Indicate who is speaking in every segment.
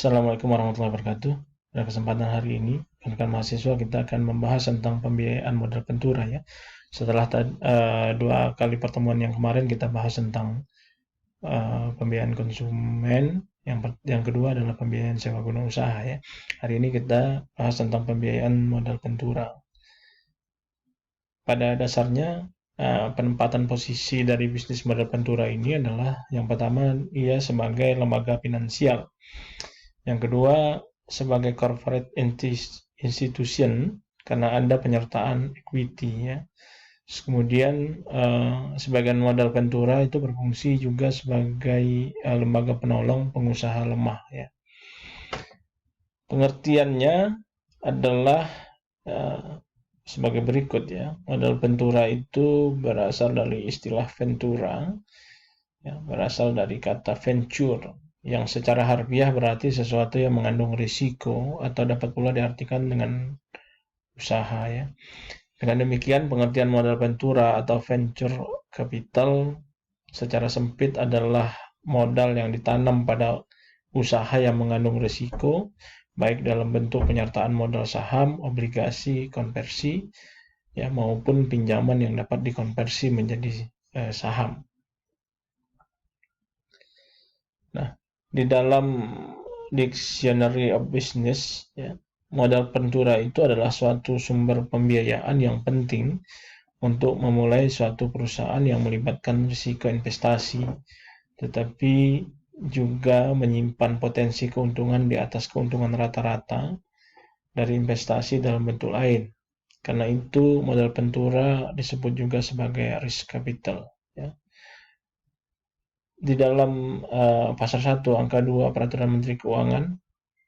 Speaker 1: Assalamualaikum warahmatullahi wabarakatuh. Pada kesempatan hari ini, rekan mahasiswa kita akan membahas tentang pembiayaan modal ventura ya. Setelah dua kali pertemuan yang kemarin kita bahas tentang pembiayaan konsumen, yang kedua adalah pembiayaan sewa guna usaha ya. Hari ini kita bahas tentang pembiayaan modal ventura. Pada dasarnya penempatan posisi dari bisnis modal ventura ini adalah yang pertama ia sebagai lembaga finansial. Yang kedua, sebagai corporate institution karena ada penyertaan equity ya. Kemudian sebagian modal ventura itu berfungsi juga sebagai lembaga penolong pengusaha lemah ya. Pengertiannya adalah sebagai berikut ya. Modal ventura itu berasal dari istilah ventura ya, berasal dari kata venture yang secara harfiah berarti sesuatu yang mengandung risiko atau dapat pula diartikan dengan usaha ya. Dengan demikian pengertian modal ventura atau venture capital secara sempit adalah modal yang ditanam pada usaha yang mengandung risiko baik dalam bentuk penyertaan modal saham, obligasi, konversi ya maupun pinjaman yang dapat dikonversi menjadi saham. Nah, di dalam Dictionary of Business, ya, modal ventura itu adalah suatu sumber pembiayaan yang penting untuk memulai suatu perusahaan yang melibatkan risiko investasi, tetapi juga menyimpan potensi keuntungan di atas keuntungan rata-rata dari investasi dalam bentuk lain. Karena itu, modal ventura disebut juga sebagai risk capital. Ya. Di dalam pasal 1 angka 2 Peraturan Menteri Keuangan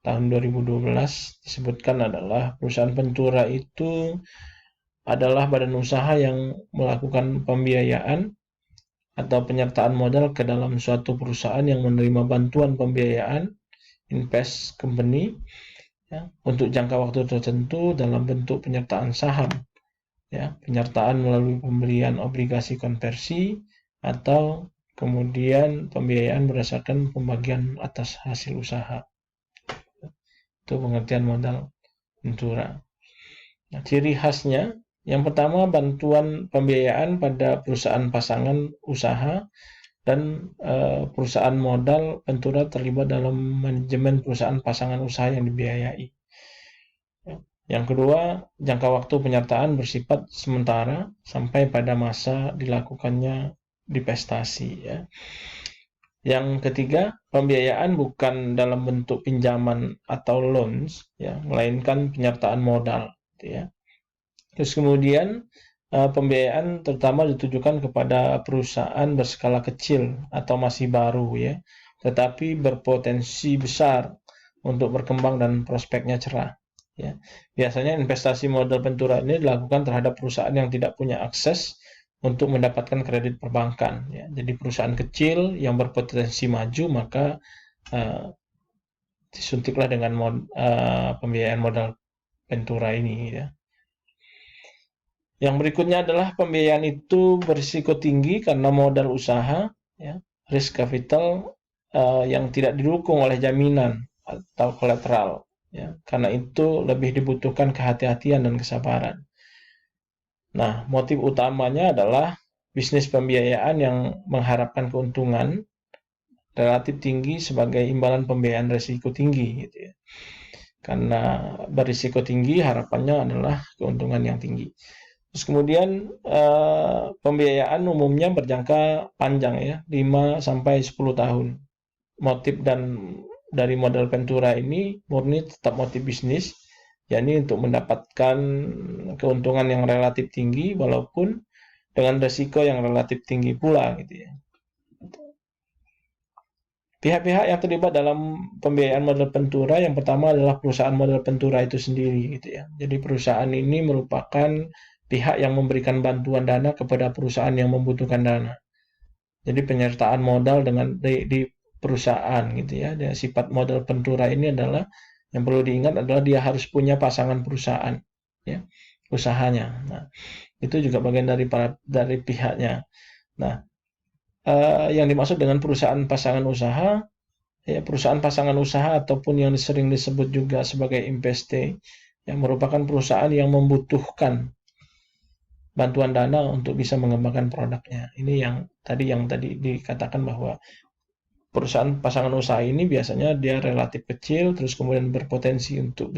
Speaker 1: tahun 2012 disebutkan adalah perusahaan ventura itu adalah badan usaha yang melakukan pembiayaan atau penyertaan modal ke dalam suatu perusahaan yang menerima bantuan pembiayaan invest company ya, untuk jangka waktu tertentu dalam bentuk penyertaan saham ya, penyertaan melalui pembelian obligasi konversi atau kemudian pembiayaan berdasarkan pembagian atas hasil usaha. Itu pengertian modal ventura. Nah, ciri khasnya yang pertama bantuan pembiayaan pada perusahaan pasangan usaha dan perusahaan modal ventura terlibat dalam manajemen perusahaan pasangan usaha yang dibiayai. Yang kedua, jangka waktu penyertaan bersifat sementara sampai pada masa dilakukannya divestasi ya. Yang ketiga, pembiayaan bukan dalam bentuk pinjaman atau loans ya, melainkan penyertaan modal gitu ya. Terus kemudian pembiayaan terutama ditujukan kepada perusahaan berskala kecil atau masih baru ya, tetapi berpotensi besar untuk berkembang dan prospeknya cerah. Ya. Biasanya investasi modal ventura ini dilakukan terhadap perusahaan yang tidak punya akses untuk mendapatkan kredit perbankan. Ya. Jadi perusahaan kecil yang berpotensi maju maka disuntiklah dengan pembiayaan modal ventura ini. Ya. Yang berikutnya adalah pembiayaan itu berisiko tinggi karena modal usaha, ya, risk capital yang tidak didukung oleh jaminan atau kolateral. Ya. Karena itu lebih dibutuhkan kehati-hatian dan kesabaran. Nah, motif utamanya adalah bisnis pembiayaan yang mengharapkan keuntungan relatif tinggi sebagai imbalan pembiayaan risiko tinggi. Gitu ya. Karena berisiko tinggi harapannya adalah keuntungan yang tinggi. Terus kemudian pembiayaan umumnya berjangka panjang ya, 5-10 tahun. Motif dari modal ventura ini murni tetap motif bisnis, yakni untuk mendapatkan keuntungan yang relatif tinggi walaupun dengan risiko yang relatif tinggi pula gitu ya. Pihak-pihak yang terlibat dalam pembiayaan modal ventura yang pertama adalah perusahaan modal ventura itu sendiri gitu ya. Jadi perusahaan ini merupakan pihak yang memberikan bantuan dana kepada perusahaan yang membutuhkan dana. Jadi penyertaan modal di perusahaan gitu ya. Dan sifat modal ventura ini adalah yang perlu diingat adalah dia harus punya pasangan perusahaan ya, usahanya. Nah, itu juga bagian dari pihaknya. Nah, yang dimaksud dengan perusahaan pasangan usaha ya, perusahaan pasangan usaha ataupun yang sering disebut juga sebagai investee, yang merupakan perusahaan yang membutuhkan bantuan dana untuk bisa mengembangkan produknya. Ini yang tadi dikatakan bahwa perusahaan pasangan usaha ini biasanya dia relatif kecil, terus kemudian berpotensi untuk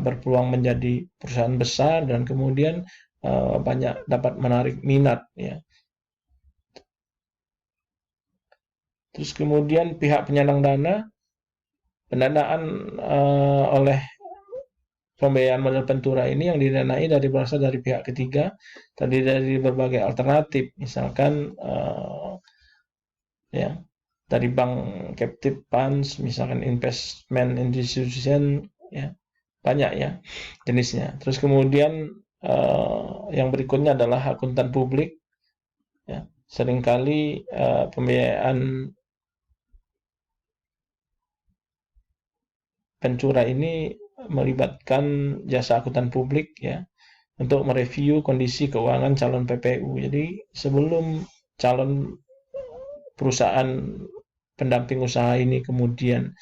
Speaker 1: berpeluang menjadi perusahaan besar, dan kemudian banyak dapat menarik minat, ya. Terus kemudian pihak penyandang dana, pendanaan oleh pembiayaan model Ventura ini yang didanai berasal dari pihak ketiga, terdiri dari berbagai alternatif, misalkan ya, dari bank captive funds, misalkan investment institution, ya, banyak ya jenisnya. Terus kemudian yang berikutnya adalah akuntan publik, ya. Seringkali pembiayaan Ventura ini melibatkan jasa akuntan publik, ya, untuk mereview kondisi keuangan calon PPU. Jadi sebelum calon perusahaan pendamping usaha ini kemudian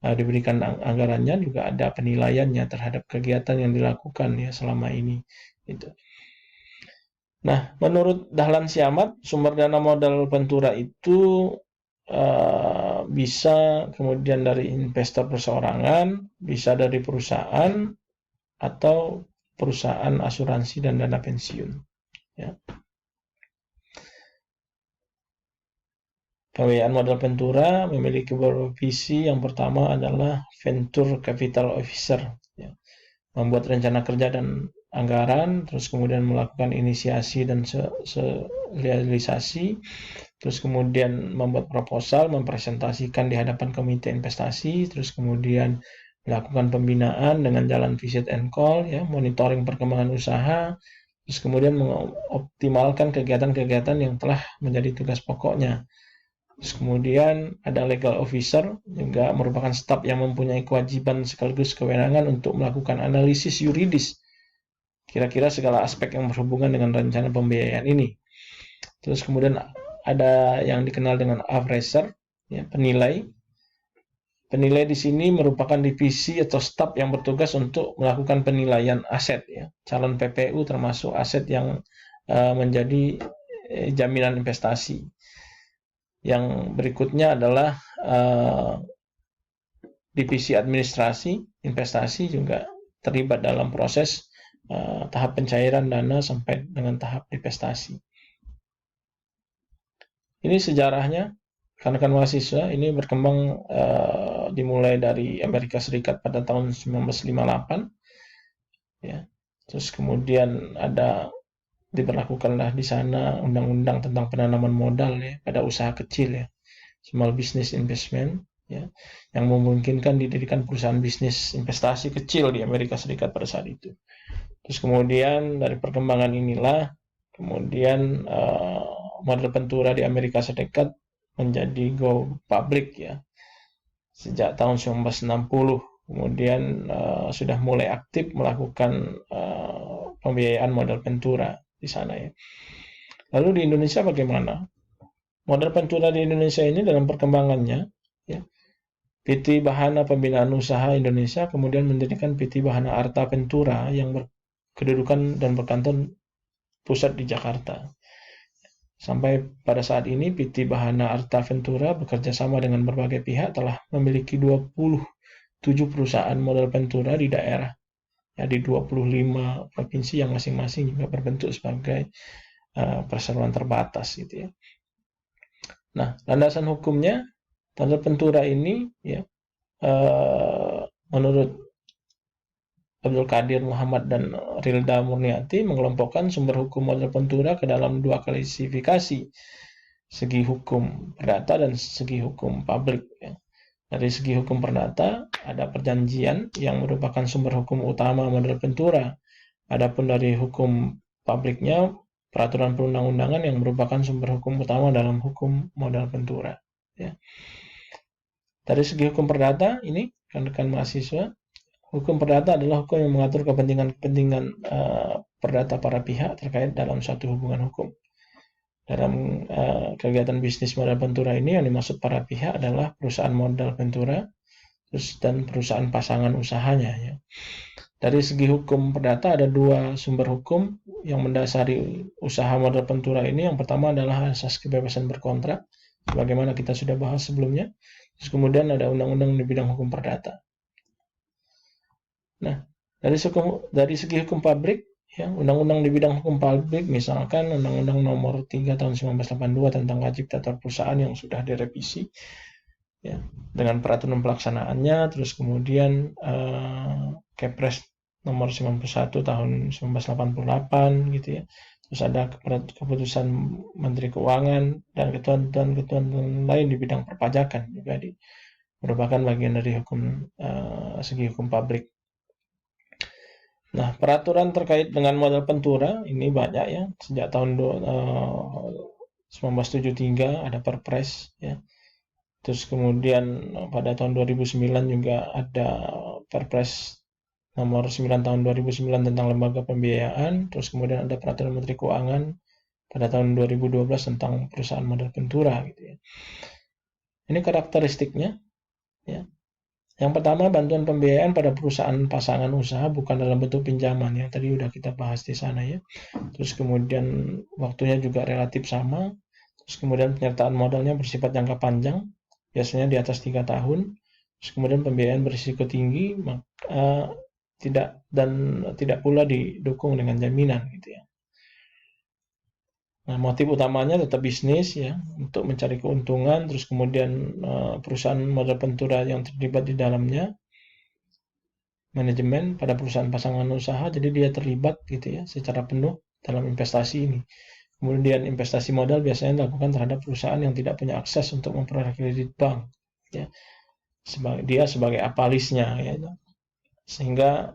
Speaker 1: diberikan anggarannya, juga ada penilaiannya terhadap kegiatan yang dilakukan, ya, selama ini. Gitu. Nah, menurut Dahlan Siamat, sumber dana modal Ventura itu bisa kemudian dari investor perseorangan, bisa dari perusahaan, atau perusahaan asuransi dan dana pensiun. Ya. Pembiayaan modal Ventura memiliki beberapa visi. Yang pertama adalah Venture Capital Officer, ya. Membuat rencana kerja dan anggaran, terus kemudian melakukan inisiasi dan realisasi, terus kemudian membuat proposal, mempresentasikan di hadapan komite investasi, terus kemudian melakukan pembinaan dengan jalan visit and call, ya, monitoring perkembangan usaha, terus kemudian mengoptimalkan kegiatan-kegiatan yang telah menjadi tugas pokoknya. Terus kemudian ada legal officer, juga merupakan staf yang mempunyai kewajiban sekaligus kewenangan untuk melakukan analisis yuridis kira-kira segala aspek yang berhubungan dengan rencana pembiayaan ini. Terus kemudian ada yang dikenal dengan appraiser, ya, penilai. Penilai di sini merupakan divisi atau staf yang bertugas untuk melakukan penilaian aset, ya, calon PPU, termasuk aset yang menjadi jaminan investasi. Yang berikutnya adalah divisi administrasi investasi, juga terlibat dalam proses tahap pencairan dana sampai dengan tahap investasi. Ini sejarahnya, rekan-rekan mahasiswa, ini berkembang dimulai dari Amerika Serikat pada tahun 1958, ya. Terus kemudian diberlakukanlah di sana undang-undang tentang penanaman modal, ya, pada usaha kecil, ya, small business investment, ya, yang memungkinkan didirikan perusahaan bisnis investasi kecil di Amerika Serikat pada saat itu. Terus kemudian dari perkembangan inilah kemudian model Ventura di Amerika Serikat menjadi go public, ya, sejak tahun 1960. Kemudian sudah mulai aktif melakukan pembiayaan model Ventura di sana, ya. Lalu di Indonesia bagaimana? Model Ventura di Indonesia ini dalam perkembangannya, ya, PT Bahana Pembinaan Usaha Indonesia kemudian mendirikan PT Bahana Arta Ventura yang berkedudukan dan berkantor pusat di Jakarta. Sampai pada saat ini PT Bahana Arta Ventura bekerja sama dengan berbagai pihak, telah memiliki 27 perusahaan model Ventura di daerah, ya, di 25 provinsi yang masing-masing juga berbentuk sebagai perseroan terbatas, gitu, ya. Nah, landasan hukumnya model Ventura ini, ya, menurut Abdul Qadir Muhammad dan Rilda Murniati mengelompokkan sumber hukum model Ventura ke dalam dua klasifikasi, segi hukum perdata dan segi hukum publik, ya. Dari segi hukum perdata ada perjanjian yang merupakan sumber hukum utama model Ventura. Adapun dari hukum publiknya peraturan perundang-undangan yang merupakan sumber hukum utama dalam hukum model Ventura, ya. Dari segi hukum perdata ini, rekan-rekan mahasiswa, hukum perdata adalah hukum yang mengatur kepentingan-kepentingan perdata para pihak terkait dalam suatu hubungan hukum. Dalam kegiatan bisnis modal Ventura ini yang dimaksud para pihak adalah perusahaan modal Ventura dan perusahaan pasangan usahanya ya. Dari segi hukum perdata ada dua sumber hukum yang mendasari usaha modal Ventura ini. Yang pertama adalah asas kebebasan berkontrak, sebagaimana kita sudah bahas sebelumnya. Terus kemudian ada undang-undang di bidang hukum perdata. Nah, dari segi hukum pabrik, ya, undang-undang di bidang hukum pabrik, misalkan Undang-Undang Nomor 3 Tahun 1982 tentang wajib daftar perusahaan yang sudah direvisi, ya, dengan peraturan pelaksanaannya, terus kemudian Kepres Nomor 91 Tahun 1988 gitu ya. Terus ada keputusan Menteri Keuangan dan ketentuan lain di bidang perpajakan juga merupakan bagian dari segi hukum pabrik. Nah, peraturan terkait dengan modal Ventura ini banyak ya. Sejak tahun 1973 ada Perpres ya. Terus kemudian pada tahun 2009 juga ada Perpres nomor 9 tahun 2009 tentang lembaga pembiayaan. Terus kemudian ada peraturan Menteri Keuangan pada tahun 2012 tentang perusahaan modal Ventura gitu ya. Ini karakteristiknya ya. Yang pertama, bantuan pembiayaan pada perusahaan pasangan usaha bukan dalam bentuk pinjaman yang tadi udah kita bahas di sana ya. Terus kemudian waktunya juga relatif sama. Terus kemudian penyertaan modalnya bersifat jangka panjang, biasanya di atas 3 tahun. Terus kemudian pembiayaan berisiko tinggi, tidak pula didukung dengan jaminan gitu ya. Nah, motif utamanya tetap bisnis ya, untuk mencari keuntungan. Terus kemudian perusahaan modal Ventura yang terlibat di dalamnya, manajemen pada perusahaan pasangan usaha, jadi dia terlibat gitu ya secara penuh dalam investasi ini. Kemudian investasi modal biasanya dilakukan terhadap perusahaan yang tidak punya akses untuk memperoleh kredit bank ya. Dia sebagai apalisnya ya. Sehingga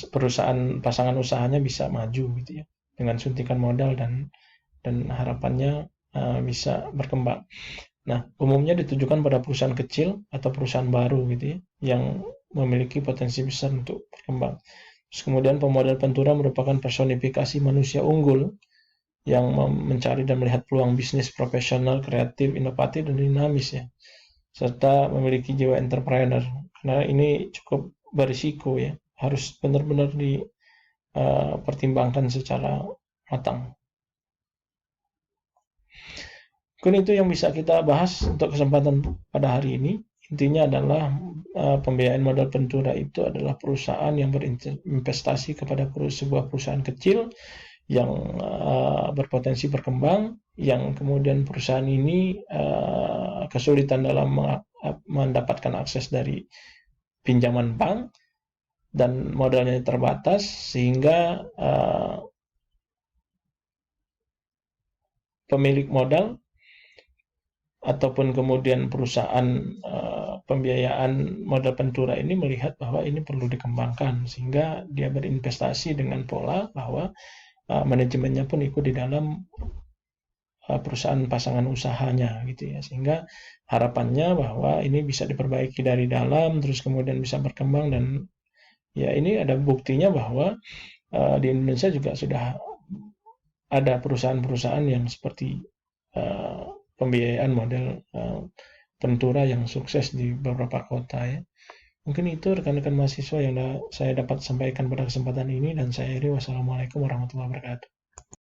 Speaker 1: perusahaan pasangan usahanya bisa maju gitu ya dengan suntikan modal dan harapannya bisa berkembang. Nah, umumnya ditujukan pada perusahaan kecil atau perusahaan baru gitu ya, yang memiliki potensi besar untuk berkembang. Terus kemudian pemodal Ventura merupakan personifikasi manusia unggul yang mencari dan melihat peluang bisnis profesional, kreatif, inovatif, dan dinamis ya, serta memiliki jiwa entrepreneur. Karena ini cukup berisiko ya, harus benar-benar dipertimbangkan secara matang. Mungkin itu yang bisa kita bahas untuk kesempatan pada hari ini. Intinya adalah pembiayaan modal Ventura itu adalah perusahaan yang berinvestasi kepada sebuah perusahaan kecil yang berpotensi berkembang, yang kemudian perusahaan ini kesulitan dalam mendapatkan akses dari pinjaman bank dan modalnya terbatas, sehingga pemilik modal ataupun kemudian perusahaan pembiayaan modal Ventura ini melihat bahwa ini perlu dikembangkan, sehingga dia berinvestasi dengan pola bahwa manajemennya pun ikut di dalam perusahaan pasangan usahanya gitu ya, sehingga harapannya bahwa ini bisa diperbaiki dari dalam, terus kemudian bisa berkembang. Dan ya ini ada buktinya bahwa di Indonesia juga sudah ada perusahaan-perusahaan yang seperti pembiayaan model Ventura yang sukses di beberapa kota ya. Mungkin itu rekan-rekan mahasiswa yang saya dapat sampaikan pada kesempatan ini, dan saya akhiri. Wassalamualaikum warahmatullahi wabarakatuh.